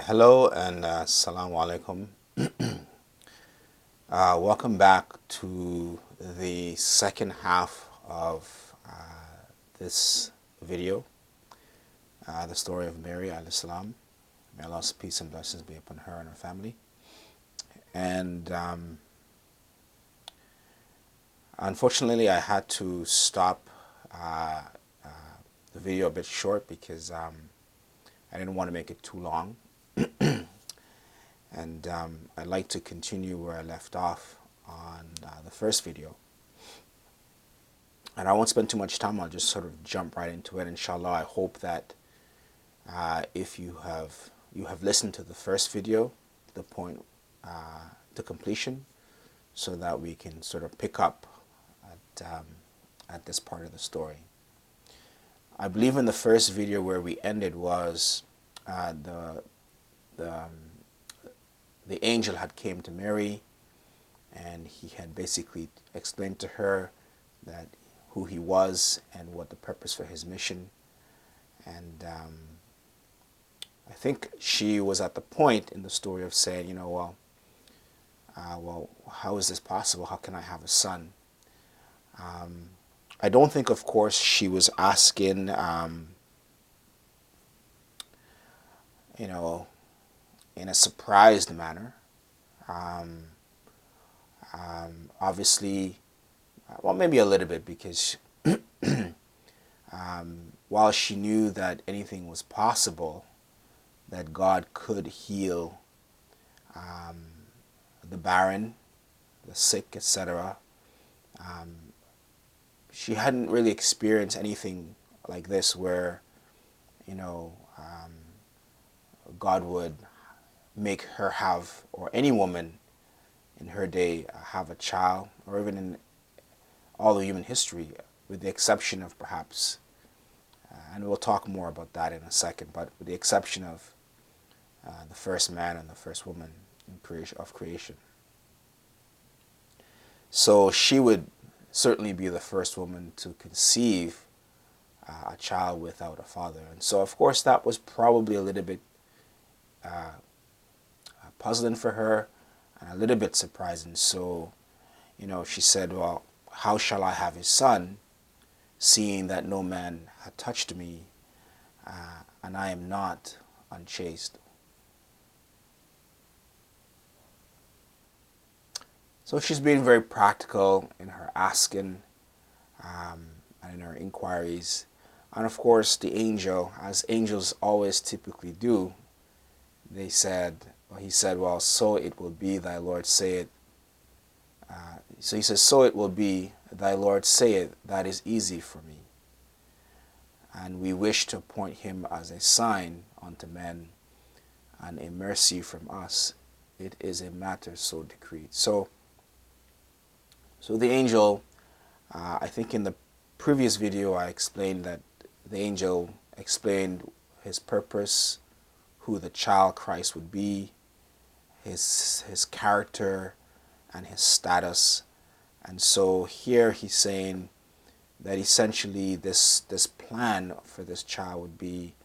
Hello and assalamu alaikum. Welcome back to the second half of this video, the story of Mary alayhi salam. May Allah's peace and blessings be upon her and her family. And unfortunately, I had to stop the video a bit short because I didn't want to make it too long. And I'd like to continue where I left off on the first video. And I won't spend too much time, I'll just sort of jump right into it. Inshallah, I hope that if you have listened to the first video, the point to completion, so that we can sort of pick up at this part of the story. I believe in the first video where we ended was the angel had came to Mary, and he had basically explained to her that who he was and what the purpose for his mission. And I think she was at the point in the story of saying, well, how is this possible? How can I have a son? I don't think, of course, she was asking, in a surprised manner. Obviously, well, maybe a little bit, because while she knew that anything was possible, that God could heal the barren, the sick, etc., she hadn't really experienced anything like this where, God would make her have, or any woman in her day, have a child, or even in all of human history, with the exception of perhaps, and we'll talk more about that in a second, but with the exception of the first man and the first woman in creation. So she would certainly be the first woman to conceive a child without a father. And so, of course, that was probably a little bit puzzling for her and a little bit surprising. So, she said, well, how shall I have a son, seeing that no man had touched me, and I am not unchaste? So she's being very practical in her asking and in her inquiries. And of course, the angel, as angels always typically do, he said, well, so it will be, thy Lord saith. So he says, so it will be, thy Lord saith, that is easy for me. And we wish to appoint him as a sign unto men and a mercy from us. It is a matter so decreed. So the angel, I think in the previous video I explained that the angel explained his purpose, who the child Christ would be, his character and his status. And so here he's saying that essentially this plan for this child would be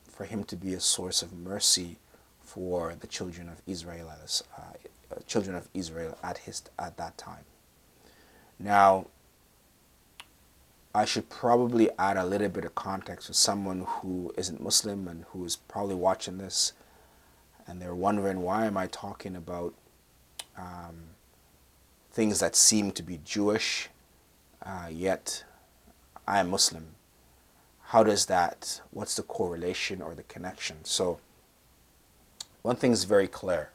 for him to be a source of mercy for the children of Israel, at that time. Now, I should probably add a little bit of context for someone who isn't Muslim and who is probably watching this, and they're wondering, why am I talking about things that seem to be Jewish, yet I am Muslim? How does that, what's the correlation or the connection? So one thing is very clear.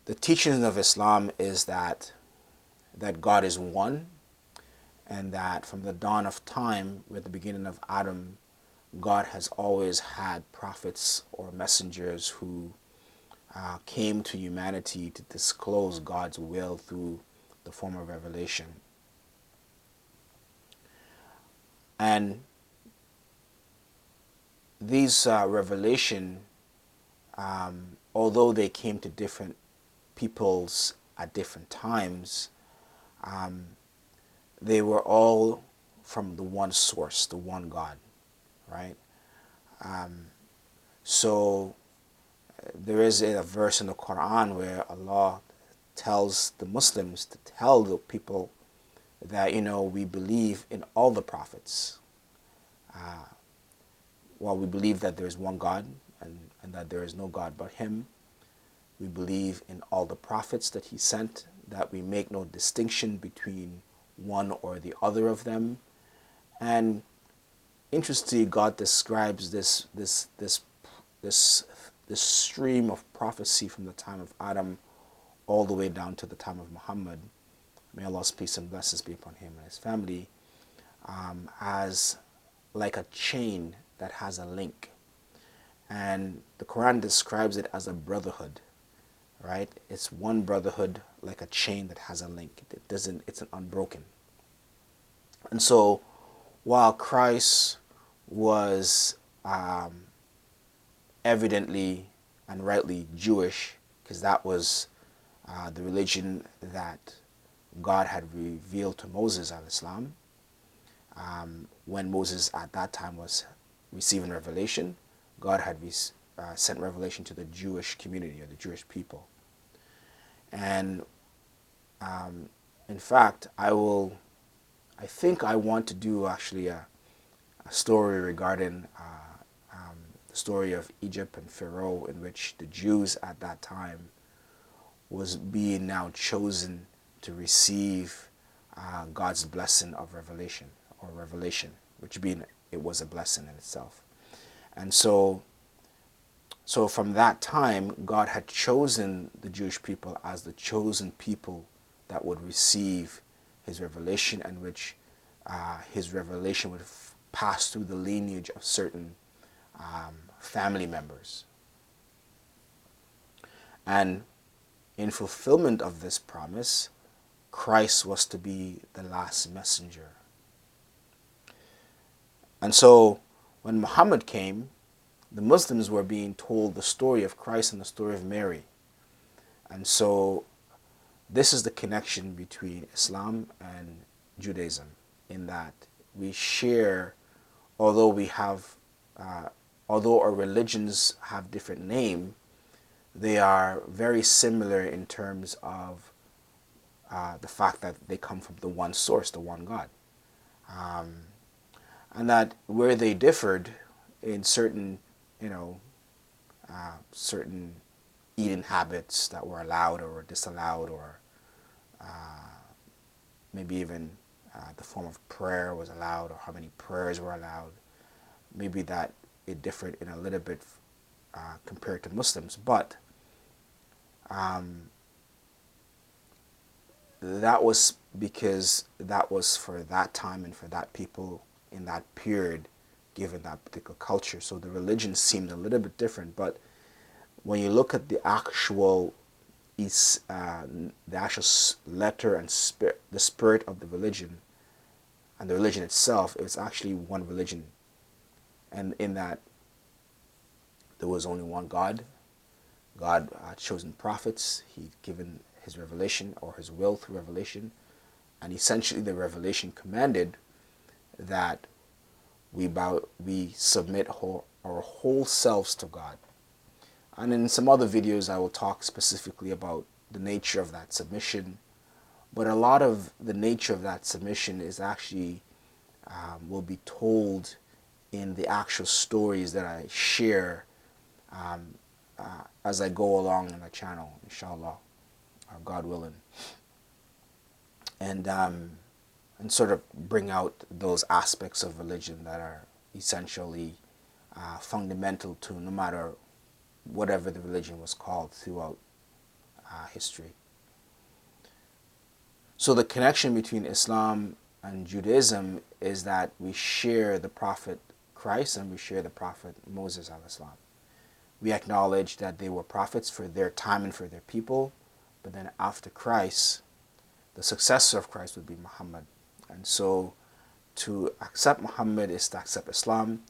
The teaching of Islam is that God is one, and that from the dawn of time, with the beginning of Adam, God has always had prophets or messengers who came to humanity to disclose God's will through the form of revelation. And these revelation, although they came to different peoples at different times, they were all from the one source, the one God, right? So there is a verse in the Quran where Allah tells the Muslims to tell the people that, we believe in all the prophets. While we believe that there is one God and that there is no God but Him, we believe in all the prophets that He sent, that we make no distinction between one or the other of them. And interestingly, God describes this stream of prophecy from the time of Adam all the way down to the time of Muhammad, may Allah's peace and blessings be upon him and his family, as like a chain that has a link. And the Quran describes it as a brotherhood, right? It's one brotherhood like a chain that has a link. It's an unbroken. And so while Christ was evidently and rightly Jewish, because that was the religion that God had revealed to Moses al-Islam, when Moses at that time was receiving revelation, God had sent revelation to the Jewish community or the Jewish people. And in fact, I think I want to do actually a story regarding the story of Egypt and Pharaoh, in which the Jews at that time was being now chosen to receive God's blessing of revelation, which being it was a blessing in itself. And so from that time, God had chosen the Jewish people as the chosen people that would receive His revelation, and which His revelation would pass through the lineage of certain family members. And in fulfillment of this promise, Christ was to be the last messenger. And so when Muhammad came, the Muslims were being told the story of Christ and the story of Mary. And so this is the connection between Islam and Judaism, in that we share, although our religions have different names, they are very similar in terms of the fact that they come from the one source, the one God. And that where they differed in certain, certain eating habits that were allowed or disallowed, or maybe even the form of prayer was allowed, or how many prayers were allowed, maybe that it differed in a little bit compared to Muslims. But that was because that was for that time and for that people in that period, given that particular culture. So the religion seemed a little bit different. But when you look at the actual letter and spirit, the spirit of the religion and the religion itself, it's actually one religion. And in that there was only one God. God had chosen prophets. He'd given His revelation or His will through revelation. And essentially the revelation commanded that we submit our whole selves to God. And in some other videos I will talk specifically about the nature of that submission. But a lot of the nature of that submission is actually will be told in the actual stories that I share as I go along in the channel, inshallah, God willing. And sort of bring out those aspects of religion that are essentially fundamental to no matter whatever the religion was called throughout history. So the connection between Islam and Judaism is that we share the Prophet Christ and we share the Prophet Moses al-Islam. We acknowledge that they were prophets for their time and for their people, but then after Christ, the successor of Christ would be Muhammad. And so to accept Muhammad is to accept Islam,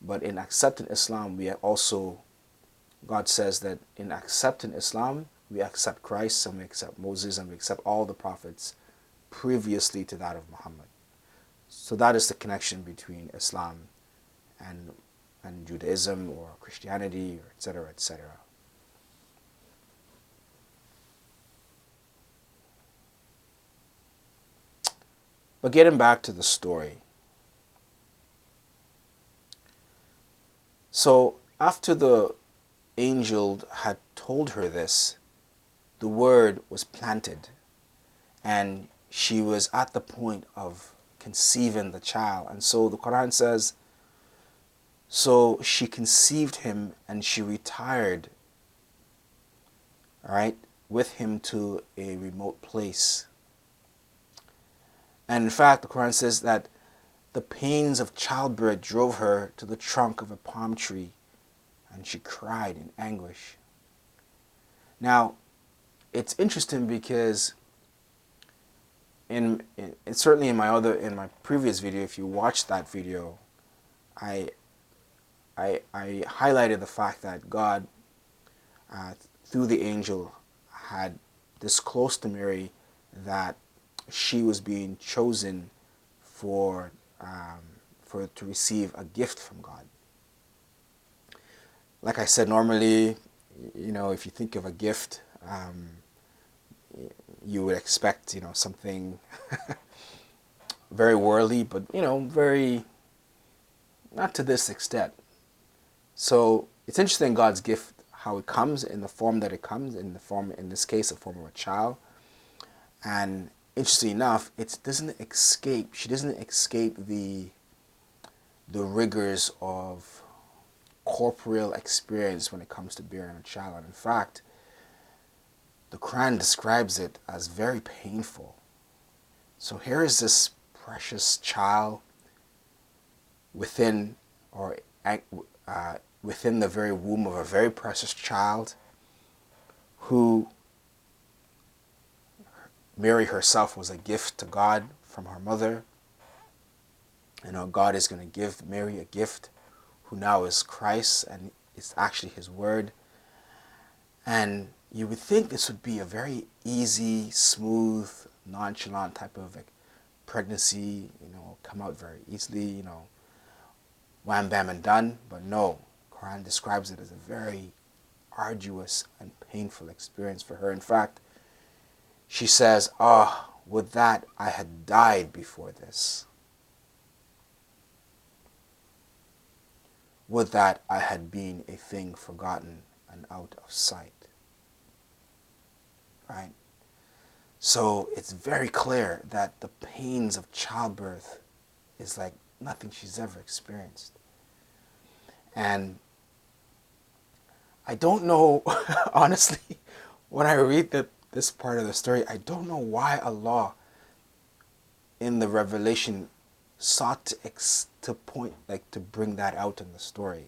but in accepting Islam, we also, God says that in accepting Islam, we accept Christ and we accept Moses and we accept all the prophets previously to that of Muhammad. So that is the connection between Islam and and Judaism or Christianity, or etc., etc. But getting back to the story. So after the angel had told her this, the word was planted, and she was at the point of conceiving the child. And so the Quran says, so she conceived him and she retired, all right, with him to a remote place. And in fact, the Quran says that the pains of childbirth drove her to the trunk of a palm tree, and she cried in anguish. Now, it's interesting because certainly in my previous video, if you watched that video, I highlighted the fact that God, through the angel, had disclosed to Mary that she was being chosen for to receive a gift from God. Like I said, normally, if you think of a gift, you would expect, something very worldly, but, very, not to this extent. So it's interesting, God's gift, how it comes, in the form that it comes, in this case, the form of a child. And interestingly enough, she doesn't escape the rigors of corporeal experience when it comes to bearing a child. And in fact, the Quran describes it as very painful. So here is this precious child within the very womb of a very precious child, who Mary herself was a gift to God from her mother. God is going to give Mary a gift, who now is Christ, and it's actually his word. And you would think this would be a very easy, smooth, nonchalant type of pregnancy, come out very easily, wham, bam, and done. But no, Quran describes it as a very arduous and painful experience for her. In fact, she says, would that I had died before this. Would that I had been a thing forgotten and out of sight. Right? So it's very clear that the pains of childbirth is like nothing she's ever experienced. And I don't know, honestly, when I read this part of the story, I don't know why Allah in the revelation sought to bring that out in the story.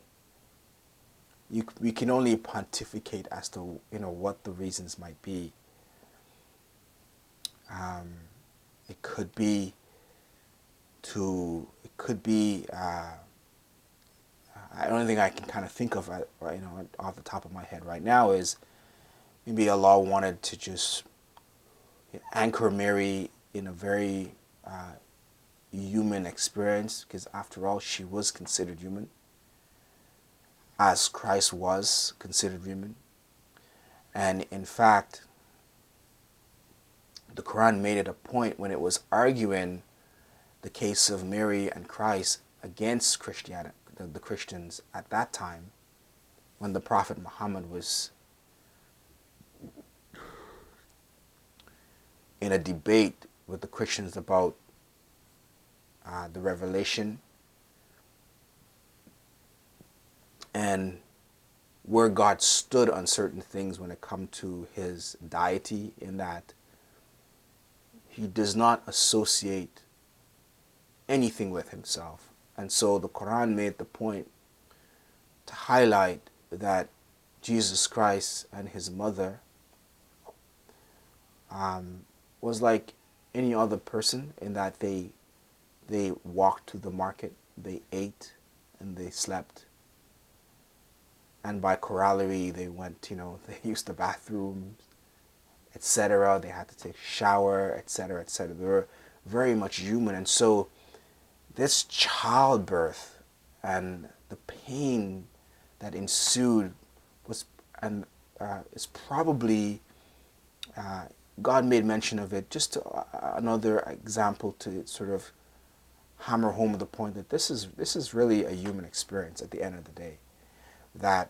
We can only pontificate as to what the reasons might be. It could be the only thing I can kind of think of off the top of my head right now is maybe Allah wanted to just anchor Mary in a very human experience, because after all, she was considered human, as Christ was considered human. And in fact, the Quran made it a point when it was arguing the case of Mary and Christ against Christianity, the Christians at that time, when the Prophet Muhammad was in a debate with the Christians about the revelation and where God stood on certain things when it comes to his deity, in that he does not associate anything with himself. And so the Quran made the point to highlight that Jesus Christ and his mother was like any other person, in that they walked to the market, they ate, and they slept. And by corollary, they went, they used the bathrooms, etc. They had to take a shower, etc., etc. They were very much human. And so this childbirth and the the pain that ensued was, and is probably, God made mention of it, just to, another example to sort of hammer home the point that this is really a human experience at the end of the day. That,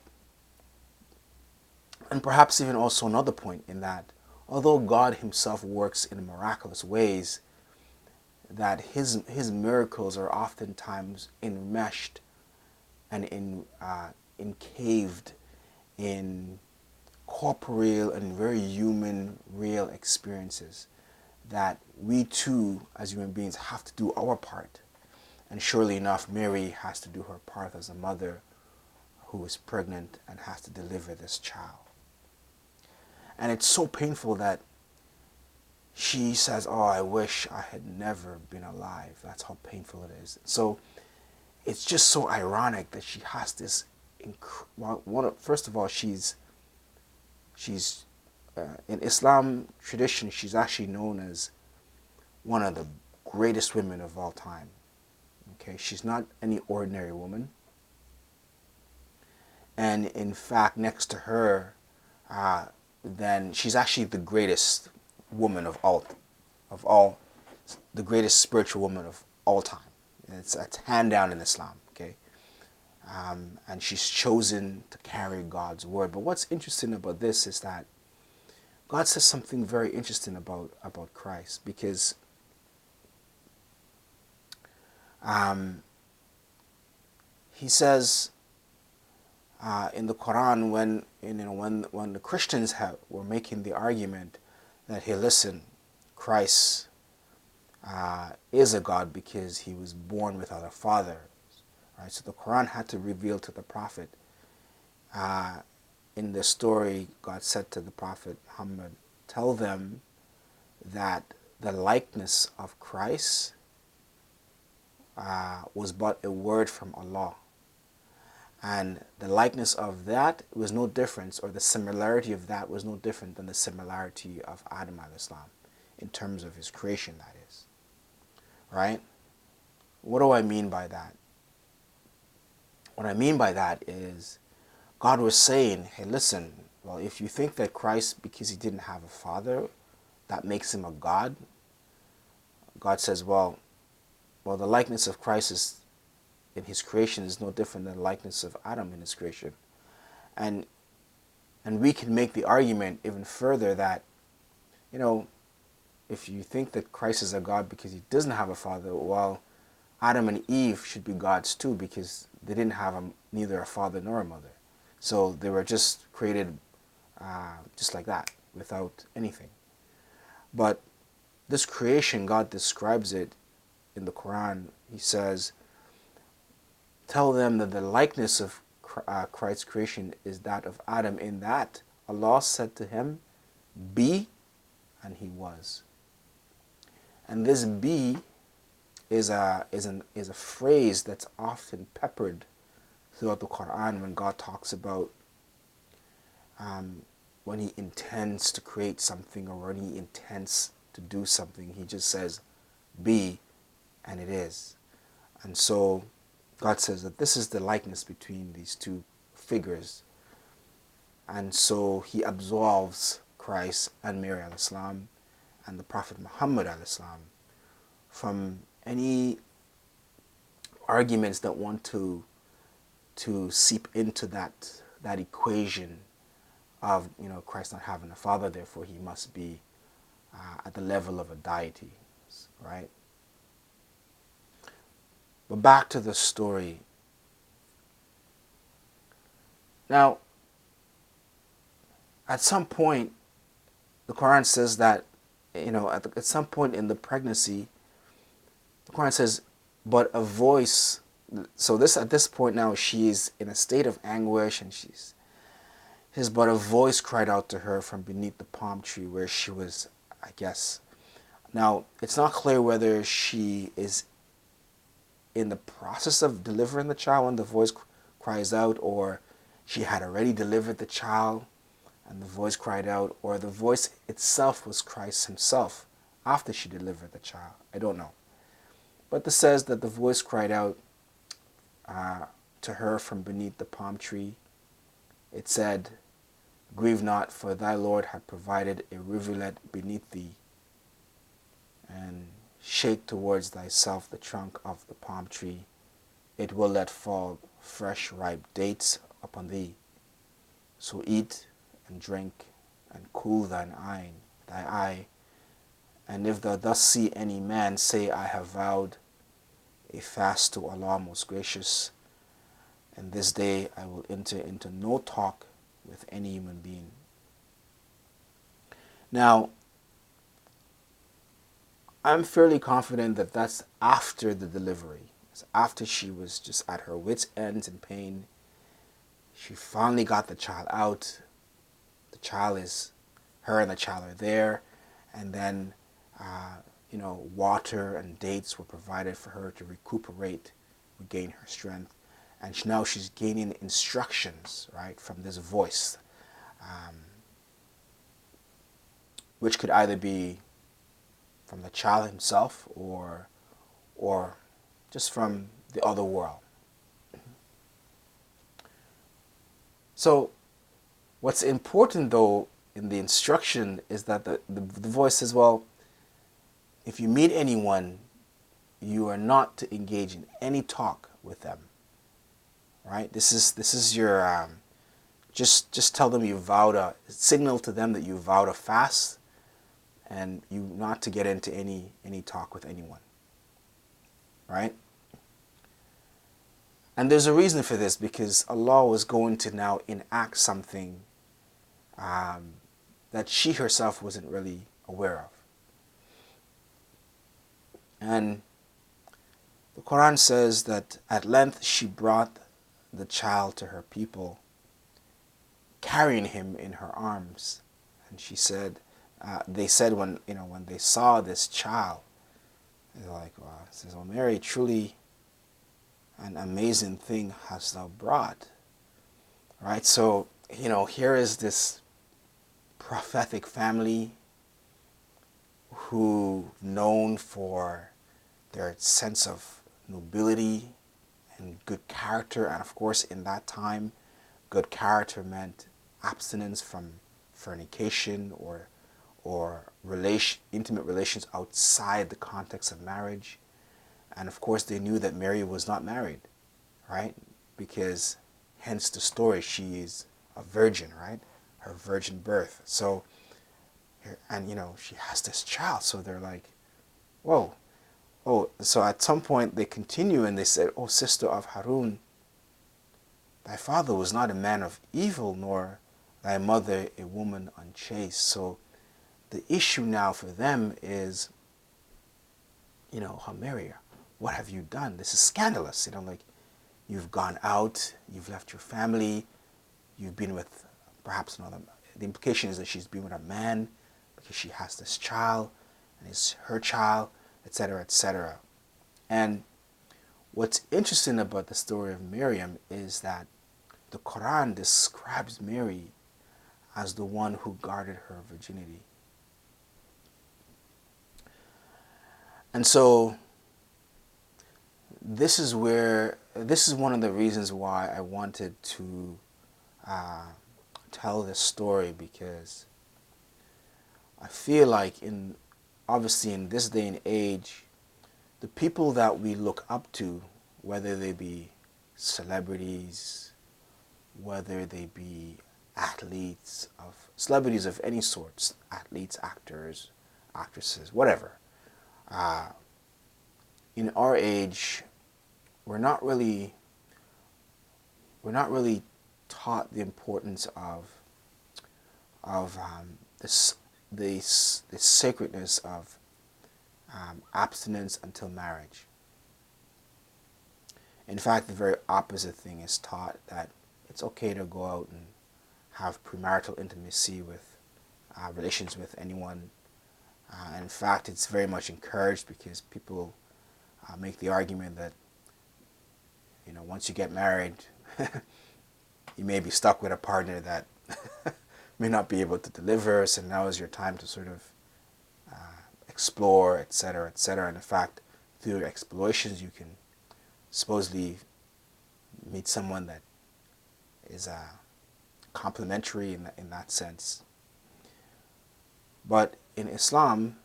and perhaps even also another point in that, although God himself works in miraculous ways, that his miracles are oftentimes enmeshed and encaved in corporeal and very human, real experiences that we too, as human beings, have to do our part. And surely enough, Mary has to do her part as a mother who is pregnant and has to deliver this child. And it's so painful that she says, "Oh, I wish I had never been alive." That's how painful it is. So it's just so ironic that she has this. First of all, she's in Islam tradition, she's actually known as one of the greatest women of all time. Okay, she's not any ordinary woman. And in fact, next to her, then she's actually the greatest woman of all, the greatest spiritual woman of all time. It's hand down in Islam. Okay, and she's chosen to carry God's word. But what's interesting about this is that God says something very interesting about Christ, because he says in the Quran, when the Christians were making the argument that, hey, listen, Christ is a God because he was born without a father. Right? So the Quran had to reveal to the Prophet. In the story, God said to the Prophet Muhammad, tell them that the likeness of Christ was but a word from Allah. And the likeness of that was no difference, or the similarity of that was no different than the similarity of Adam al-Islam, in terms of his creation, that is. Right? What do I mean by that? What I mean by that is, God was saying, hey, listen, well, if you think that Christ, because he didn't have a father, that makes him a God, God says, well, the likeness of Christ is, in his creation, is no different than the likeness of Adam in his creation. And we can make the argument even further that, if you think that Christ is a God because he doesn't have a father, well, Adam and Eve should be gods too, because they didn't have neither a father nor a mother. So they were just created just like that, without anything. But this creation, God describes it in the Quran. He says, tell them that the likeness of Christ's creation is that of Adam, in that Allah said to him, be, and he was. And this be is a phrase that's often peppered throughout the Quran when God talks about when he intends to create something, or when he intends to do something. He just says, be, and it is. And so God says that this is the likeness between these two figures. And so he absolves Christ and Mary al-Islam and the Prophet Muhammad al-Islam from any arguments that want to seep into that equation of Christ not having a father, therefore he must be at the level of a deity, right? But back to the story. Now, at some point, the Quran says that, at some point in the pregnancy, the Quran says, but a voice. So at this point now, she's in a state of anguish, and but a voice cried out to her from beneath the palm tree where she was, I guess. Now, it's not clear whether she is in the process of delivering the child when the voice cries out, or she had already delivered the child and the voice cried out, or the voice itself was Christ himself after she delivered the child. I don't know. But this says that the voice cried out to her from beneath the palm tree. It said, "Grieve not, for thy Lord hath provided a rivulet beneath thee, and shake towards thyself the trunk of the palm tree. It will let fall fresh ripe dates upon thee. So eat and drink and cool thy eye. And if thou dost see any man, say, I have vowed a fast to Allah most gracious, and this day I will enter into no talk with any human being." Now, I'm fairly confident that that's after the delivery. It's after she was just at her wit's end in pain. She finally got the child out. Her and the child are there. And then, water and dates were provided for her to recuperate, regain her strength. And now she's gaining instructions, right, from this voice, which could either be from the child himself or just from the other world. So what's important, though, in the instruction is that the voice says, well, if you meet anyone, you are not to engage in any talk with them, right? This is your, just tell them you vowed signal to them that you vowed a fast, and you not to get into any talk with anyone, right? And there's a reason for this, because Allah was going to now enact something that she herself wasn't really aware of. And the Quran says that at length she brought the child to her people, carrying him in her arms. And she said, they said when they saw this child, they're like, wow, it says, "Oh Mary, truly an amazing thing hast thou brought." Right? So, here is this prophetic family who known for their sense of nobility and good character. And of course, in that time, good character meant abstinence from fornication or intimate relations outside the context of marriage. And of course, they knew that Mary was not married, right? Because hence the story, she is a virgin, right? Her virgin birth. So, and she has this child. So they're like, whoa. Oh, so at some point they continue and they said, "Oh, sister of Harun, thy father was not a man of evil, nor thy mother a woman unchaste." So the issue now for them is, Mary, what have you done? This is scandalous. Like, you've gone out, you've left your family, you've been with perhaps another. The implication is that she's been with a man because she has this child, and it's her child, etc., etc. And what's interesting about the story of Miriam is that the Quran describes Mary as the one who guarded her virginity. And so this is one of the reasons why I wanted to tell this story, because I feel like obviously in this day and age, the people that we look up to, whether they be celebrities, whether they be celebrities of any sorts, athletes, actors, actresses, whatever, in our age, we're not really taught the importance of the sacredness of abstinence until marriage. In fact, the very opposite thing is taught, that it's okay to go out and have premarital intimacy with relations with anyone. In fact, it's very much encouraged, because people make the argument that once you get married, you may be stuck with a partner that may not be able to deliver, so now is your time to sort of explore, etc., etc. And in fact, through your explorations, you can supposedly meet someone that is complementary in that sense. But in Islam,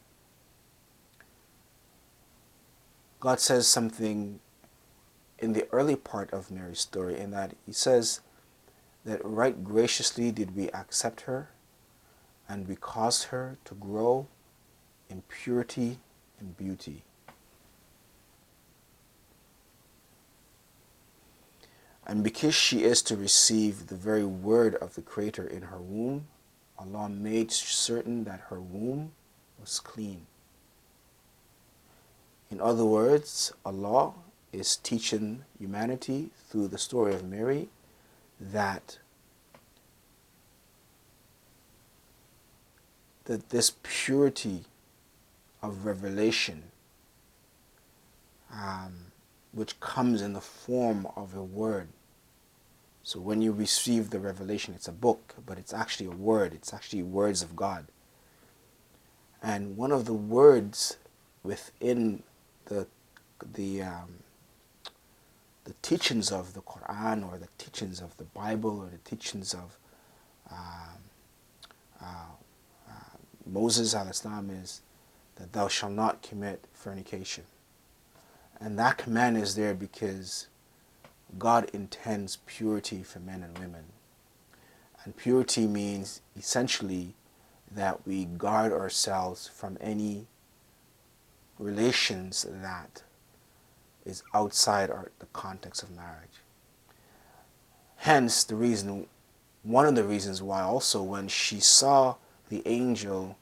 God says something in the early part of Mary's story, in that he says that right graciously did we accept her, and we caused her to grow in purity and beauty. And because she is to receive the very word of the Creator in her womb, Allah made certain that her womb was clean. In other words, Allah is teaching humanity through the story of Mary that this purity of revelation, which comes in the form of a word. So when you receive the revelation, it's a book, but it's actually a word. It's actually words of God. And one of the words within the teachings of the Quran, or the teachings of the Bible, or the teachings of Moses al-Islam is that thou shalt not commit fornication. And that command is there because God intends purity for men and women. And purity means essentially that we guard ourselves from any relations that is outside the context of marriage. Hence, one of the reasons why also when she saw the angel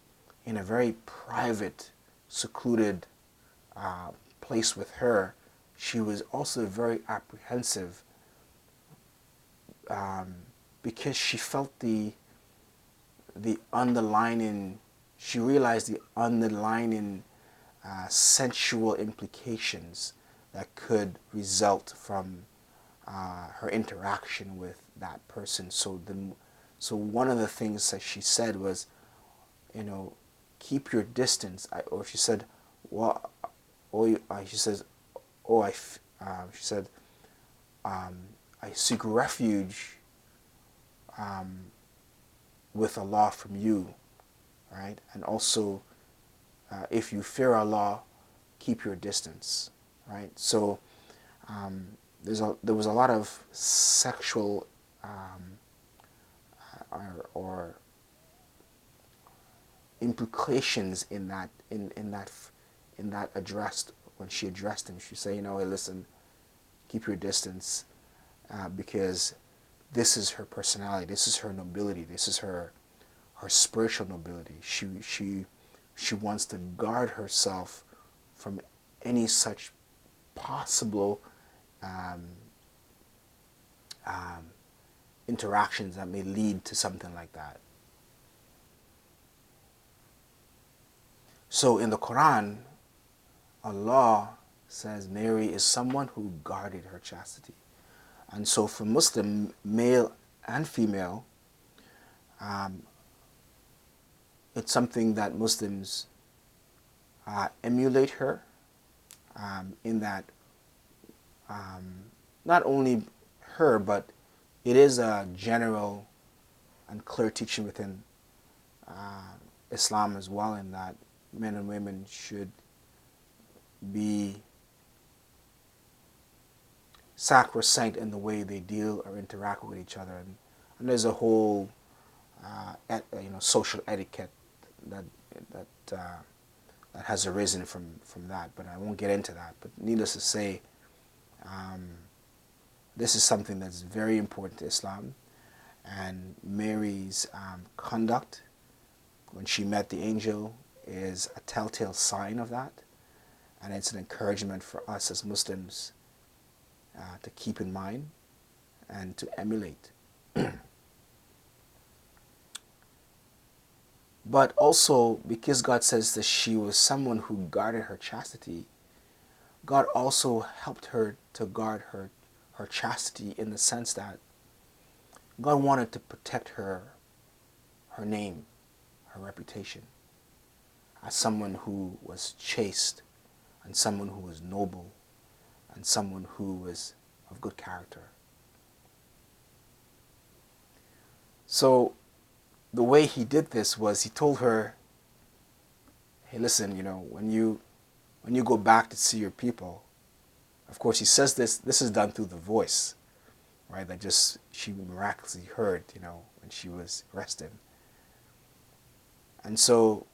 in a very private, secluded place with her, she was also very apprehensive because she felt the underlying, she realized the underlying sensual implications that could result from her interaction with that person. So one of the things that she said was, keep your distance. Or she said, well, she says, she said, I seek refuge with Allah from you, right? And also, if you fear Allah, keep your distance, right? So there was a lot of sexual or implications in that addressed when she addressed him. She said, hey, listen, keep your distance, because this is her personality, this is her nobility, this is her spiritual nobility. She wants to guard herself from any such possible interactions that may lead to something like that. So in the Quran, Allah says Mary is someone who guarded her chastity. And so for Muslim, male and female, it's something that Muslims emulate her, in that not only her, but it is a general and clear teaching within Islam as well, in that men and women should be sacrosanct in the way they deal or interact with each other. And there's a whole social etiquette that has arisen from that, but I won't get into that. But needless to say, this is something that's very important to Islam, and Mary's conduct when she met the angel is a telltale sign of that, and it's an encouragement for us as Muslims to keep in mind and to emulate. But also, because God says that she was someone who guarded her chastity, God also helped her to guard her chastity, in the sense that God wanted to protect her name, her reputation, as someone who was chaste, and someone who was noble, and someone who was of good character. So the way he did this was he told her, hey, listen, when you go back to see your people, of course he says this is done through the voice, right? That just she miraculously heard, when she was resting. And so,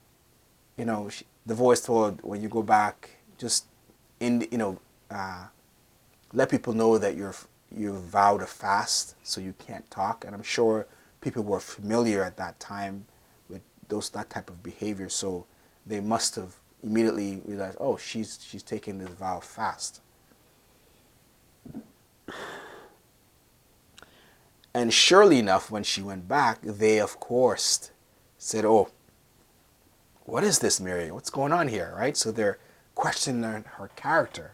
the voice told, when you go back, just in, let people know that you've vowed a fast, so you can't talk. And I'm sure people were familiar at that time with that type of behavior, so they must have immediately realized, oh, she's taking this vow of fast. And surely enough, when she went back, they of course said, oh, what is this, Mary? What's going on here, right? So they're questioning her character.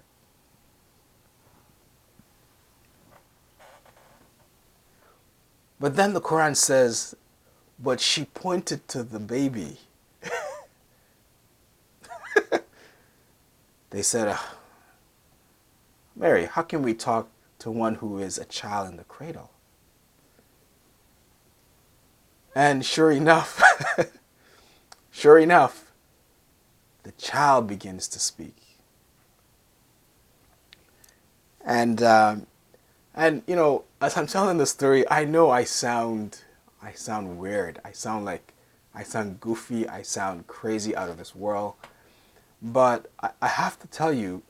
But then the Quran says, but she pointed to the baby. They said, Mary, how can we talk to one who is a child in the cradle? And sure enough, the child begins to speak. And as I'm telling the story, I know I sound weird. I sound goofy. I sound crazy, out of this world. But I have to tell you,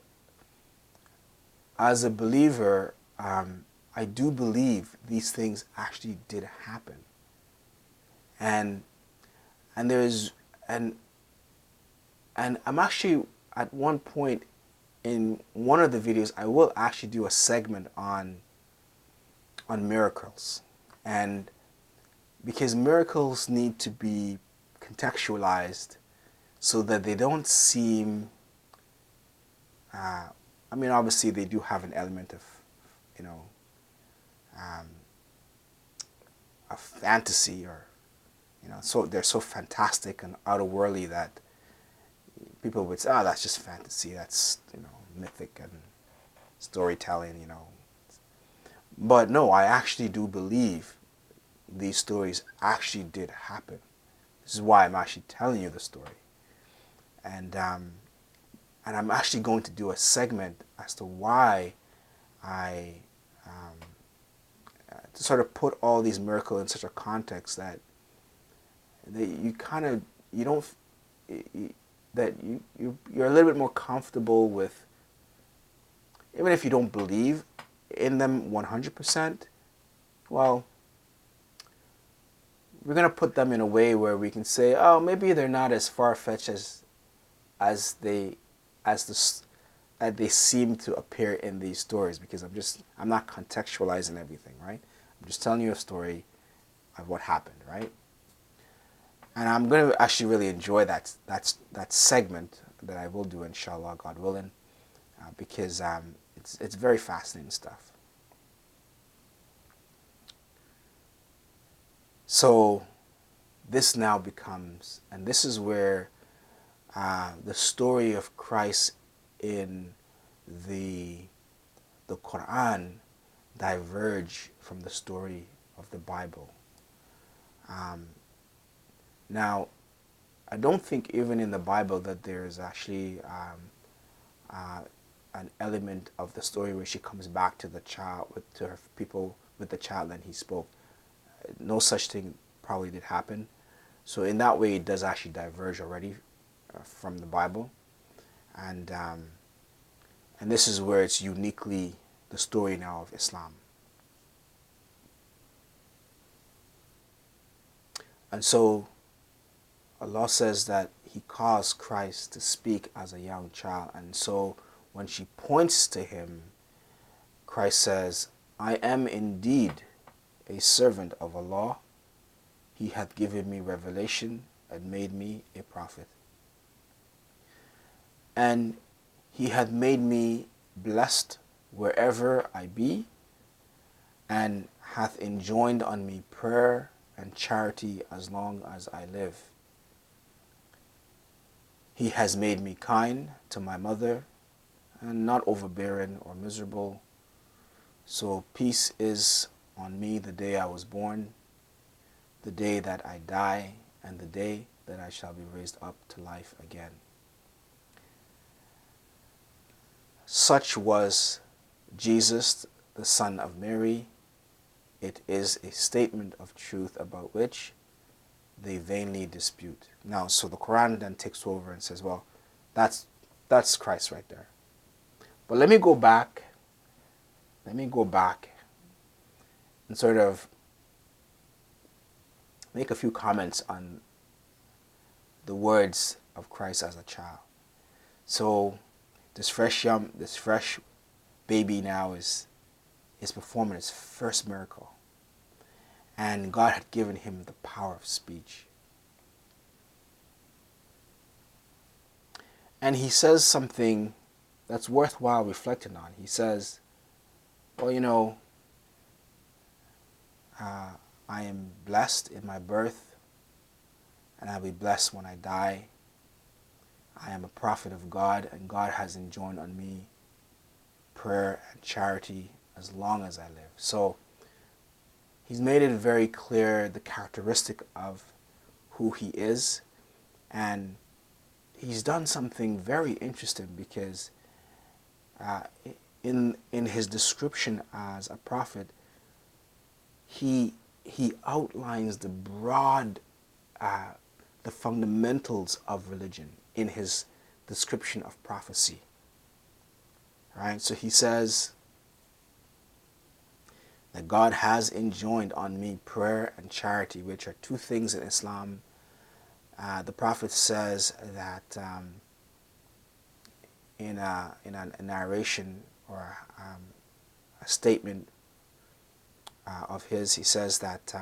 as a believer, I do believe these things actually did happen. And I'm actually, at one point in one of the videos, I will actually do a segment on miracles. And because miracles need to be contextualized so that they don't seem, obviously they do have an element of, a fantasy, or, so they're so fantastic and outerworldly that people would say, oh, that's just fantasy, that's, mythic and storytelling, But no, I actually do believe these stories actually did happen. This is why I'm actually telling you the story. And I'm actually going to do a segment as to why I to sort of put all these miracles in such a context that you kind of, you don't, that you're a little bit more comfortable with, even if you don't believe in them 100%, well, we're going to put them in a way where we can say, oh, maybe they're not as far-fetched as they seem to appear in these stories, because I'm not contextualizing everything, right? I'm just telling you a story of what happened, right? And I'm going to actually really enjoy that segment that I will do, inshallah, God willing, because it's very fascinating stuff. So this now becomes, and this is where the story of Christ in the Quran diverge from the story of the Bible. Now, I don't think even in the Bible that there is actually an element of the story where she comes back to the child, to her people with the child and he spoke. No such thing probably did happen. So in that way, it does actually diverge already from the Bible. And this is where it's uniquely the story now of Islam. And so Allah says that He caused Christ to speak as a young child. And so when she points to Him, Christ says, I am indeed a servant of Allah. He hath given me revelation and made me a prophet. And He hath made me blessed wherever I be, and hath enjoined on me prayer and charity as long as I live. He has made me kind to my mother, and not overbearing or miserable. So peace is on me the day I was born, the day that I die, and the day that I shall be raised up to life again. Such was Jesus, the Son of Mary. It is a statement of truth about which they vainly dispute. Now, so the Quran then takes over and says, well, that's Christ right there. But let me go back and sort of make a few comments on the words of Christ as a child. So this fresh baby now is performing his first miracle. And God had given him the power of speech. And he says something that's worthwhile reflecting on. He says, well, I am blessed in my birth, and I'll be blessed when I die. I am a prophet of God, and God has enjoined on me prayer and charity as long as I live. So he's made it very clear the characteristic of who he is, and he's done something very interesting because in his description as a prophet, he outlines the broad, the fundamentals of religion in his description of prophecy. Right? So he says that God has enjoined on me prayer and charity, which are two things in Islam. The Prophet says that in a narration or a statement of his, he says that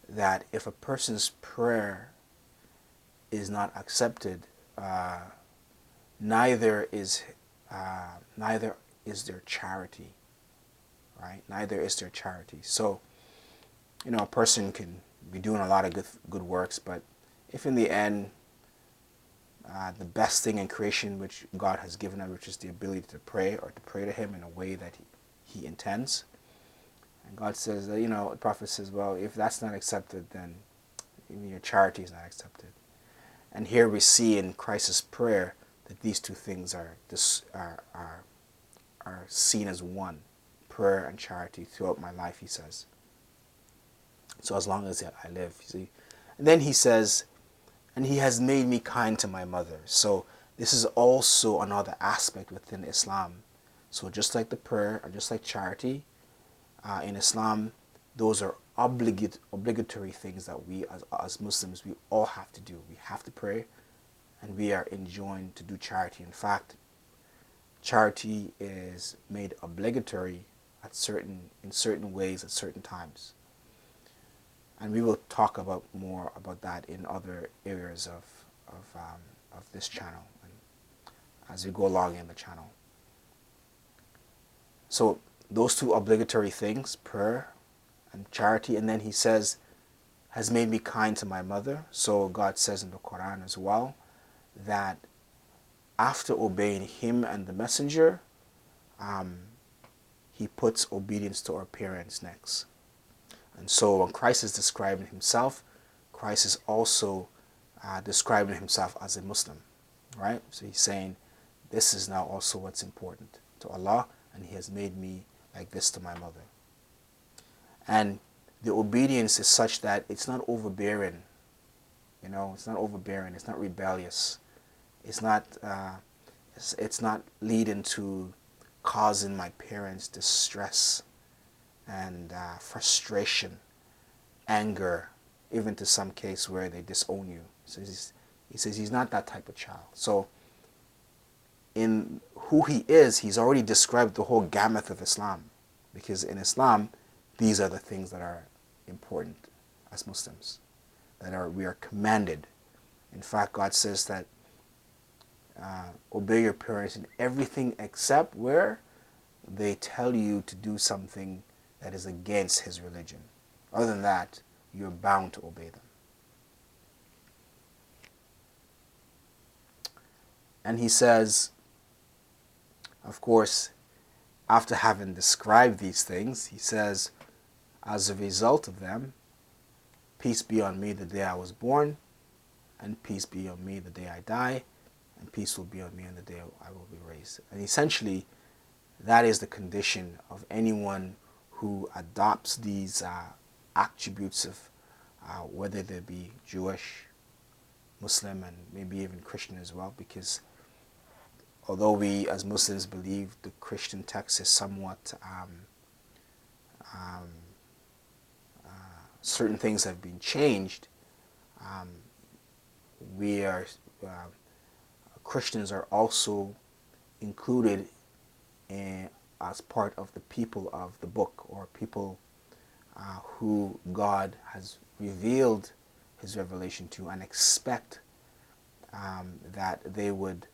that if a person's prayer is not accepted, neither is their charity. Right? Neither is their charity. So, a person can be doing a lot of good works, but if in the end, the best thing in creation which God has given us, which is the ability to pray or to pray to Him in a way that He intends, and God says that, the Prophet says, well, if that's not accepted, then even your charity is not accepted. And here we see in Christ's prayer that these two things are seen as one. Prayer and charity throughout my life, he says. So as long as I live, you see. And then he says, and he has made me kind to my mother. So this is also another aspect within Islam. So just like the prayer and just like charity, in Islam, those are obligatory things that we as Muslims, we all have to do. We have to pray, and we are enjoined to do charity. In fact, charity is made obligatory in certain ways at certain times. And we will talk more about that in other areas of this channel and as we go along in the channel. So those two obligatory things, prayer and charity, and then he says, has made me kind to my mother. So God says in the Quran as well that after obeying him and the messenger, he puts obedience to our parents next. And so when Christ is describing himself, Christ is also describing himself as a Muslim, right? So he's saying, this is now also what's important to Allah, and he has made me like this to my mother. And the obedience is such that it's not overbearing, it's not overbearing, it's not rebellious, it's not leading to causing my parents distress and frustration, anger, even to some case where they disown you. So he says he's not that type of child. So in who he is, he's already described the whole gamut of Islam. Because in Islam, these are the things that are important as Muslims, we are commanded. In fact, God says that obey your parents in everything except where they tell you to do something that is against his religion. Other than that, you're bound to obey them. And he says, of course, after having described these things, he says, As a result of them, peace be on me the day I was born, and peace be on me the day I die, and peace will be on me on the day I will be raised. And essentially, that is the condition of anyone who adopts these attributes of whether they be Jewish, Muslim, and maybe even Christian as well, because although we as Muslims believe the Christian text is somewhat um, certain things have been changed, we are Christians are also included as part of the people of the book, or people who God has revealed his revelation to, and expect that they would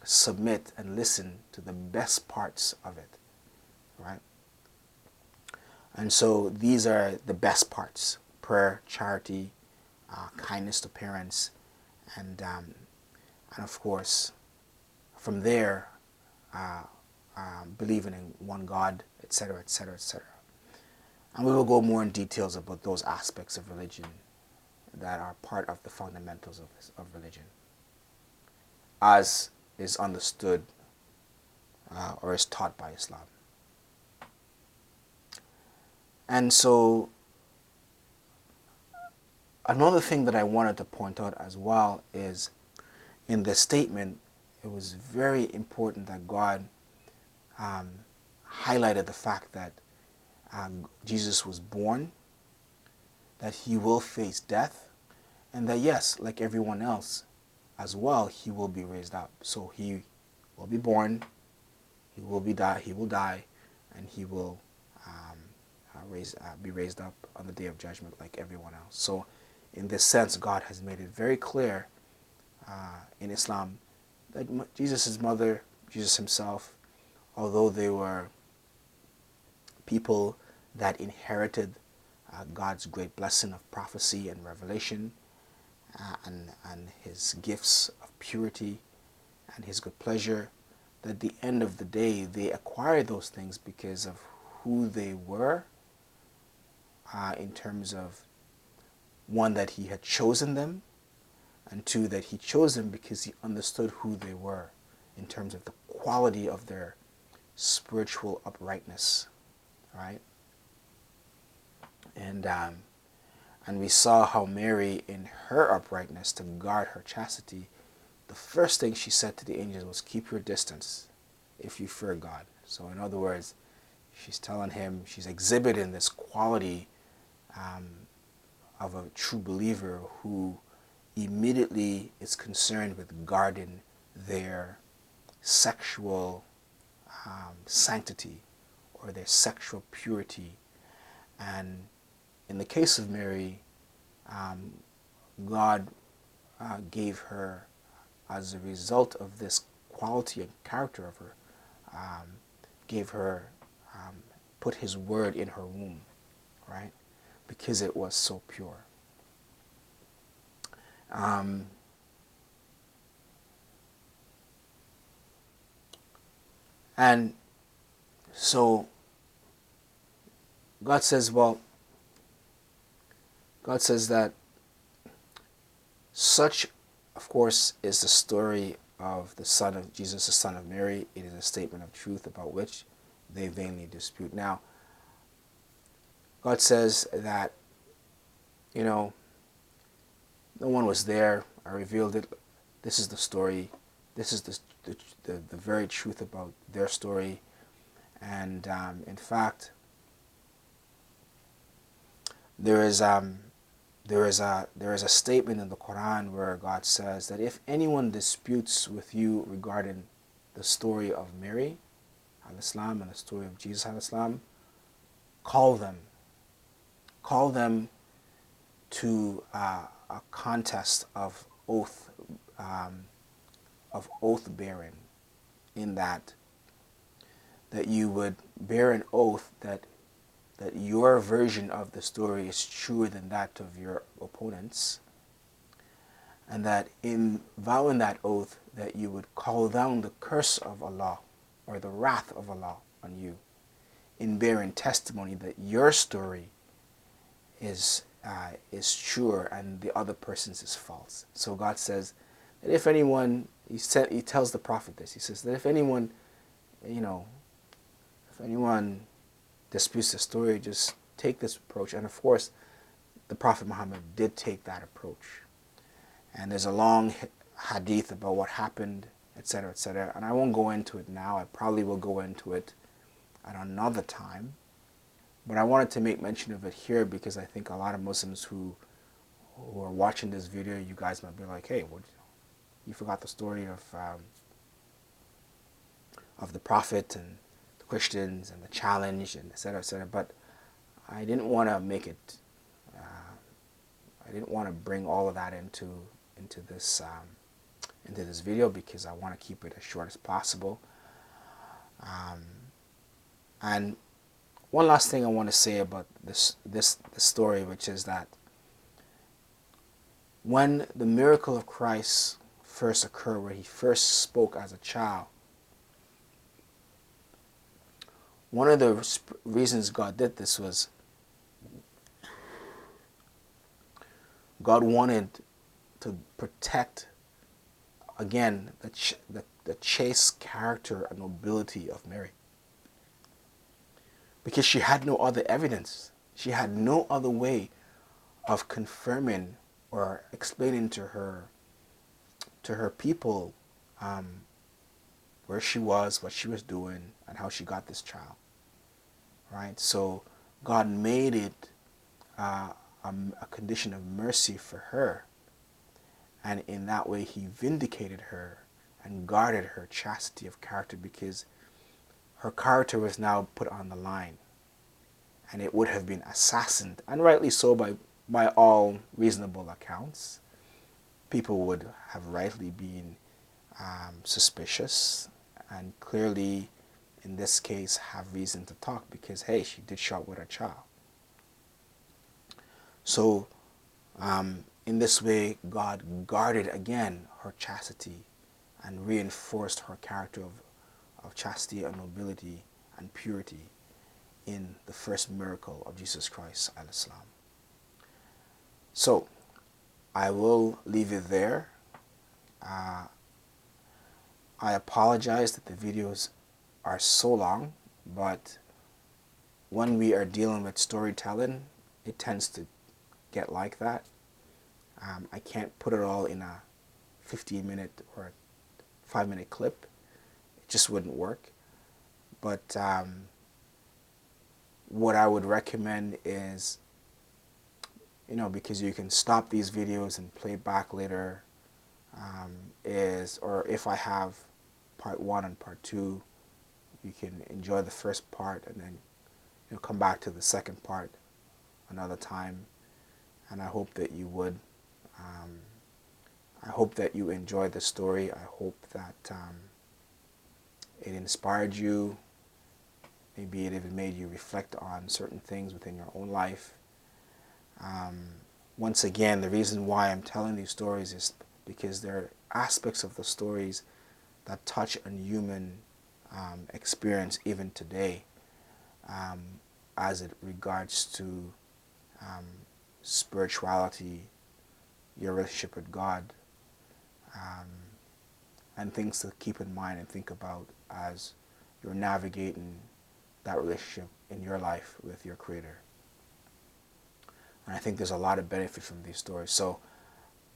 submit and listen to the best parts of it, right? And so these are the best parts: prayer, charity, kindness to parents, and of course, from there, believing in one God, etc., etc., etc. And we will go more in details about those aspects of religion that are part of the fundamentals of religion, as is understood or is taught by Islam. And so, another thing that I wanted to point out as well is, in this statement, it was very important that God highlighted the fact that Jesus was born, that he will face death, and that yes, like everyone else as well, he will be raised up. So he will be born, he will die, and he will be raised up on the day of judgment like everyone else. So in this sense, God has made it very clear in Islam that Jesus' mother, Jesus himself, although they were people that inherited God's great blessing of prophecy and revelation, and his gifts of purity and his good pleasure, that at the end of the day they acquired those things because of who they were, in terms of, one, that he had chosen them, and two, that he chose them because he understood who they were in terms of the quality of their spiritual uprightness, right? And we saw how Mary, in her uprightness, to guard her chastity, the first thing she said to the angels was, "Keep your distance if you fear God." So in other words, she's telling him, she's exhibiting this quality of a true believer who immediately is concerned with guarding their sexual sanctity, or their sexual purity. And in the case of Mary, God gave her, as a result of this quality and character of her, gave her, put his word in her womb, right? Because it was so pure. And so God says, God says that such, of course, is the story of the son of Jesus, the son of Mary. It is a statement of truth about which they vainly dispute. Now, God says that, no one was there. I revealed it. This is the story. This is the very truth about their story. And in fact, there is a statement in the Quran where God says that if anyone disputes with you regarding the story of Mary al-Islam and the story of Jesus al-Islam, call them to a contest of oath bearing, in that you would bear an oath that your version of the story is truer than that of your opponents, and that in vowing that oath that you would call down the curse of Allah, or the wrath of Allah, on you in bearing testimony that your story is true and the other person's is false. So God says that if anyone, he tells the prophet this. He says that if anyone, you know, if anyone disputes the story, just take this approach. And of course, the Prophet Muhammad did take that approach. And there's a long hadith about what happened, etc., etc. And I won't go into it now. I probably will go into it at another time. But I wanted to make mention of it here because I think a lot of Muslims who are watching this video, you guys might be like, hey, what, you forgot the story of the Prophet and the Christians and the challenge and etc., etc. But I didn't want to make it. I didn't want to bring all of that into this video because I want to keep it as short as possible. And one last thing I want to say about this story, which is that when the miracle of Christ first occurred, where he first spoke as a child, one of the reasons God did this was God wanted to protect, again, the chaste character and nobility of Mary. Because she had no other evidence. She had no other way of confirming or explaining to her people where she was, what she was doing, and how she got this child. Right? So God made it a condition of mercy for her. And in that way, he vindicated her and guarded her chastity of character, because her character was now put on the line. And it would have been assassinated, and rightly so by all reasonable accounts. People would have rightly been suspicious, and clearly, in this case, have reason to talk because, hey, she did shop with a child. So, in this way, God guarded again her chastity and reinforced her character of chastity and nobility and purity in the first miracle of Jesus Christ al-Islam. So, I will leave it there. I apologize that the videos are so long, but when we are dealing with storytelling, it tends to get like that. I can't put it all in a 15-minute or 5-minute clip. It just wouldn't work. But what I would recommend is, because you can stop these videos and play back later, or if I have part 1 and part 2, you can enjoy the first part and then come back to the second part another time. And I hope that you would. I hope that you enjoyed the story. I hope that it inspired you. Maybe it even made you reflect on certain things within your own life. Once again, the reason why I'm telling these stories is because there are aspects of the stories that touch on human experience even today, as it regards to spirituality, your relationship with God, and things to keep in mind and think about as you're navigating that relationship in your life with your Creator. And I think there's a lot of benefit from these stories. So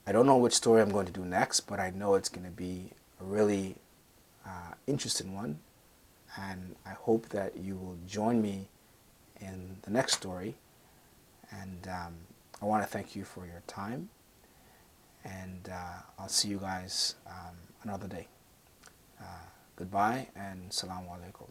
I don't know which story I'm going to do next, but I know it's going to be a really interesting one. And I hope that you will join me in the next story. And I want to thank you for your time. And I'll see you guys another day. Goodbye and Assalamu alaikum.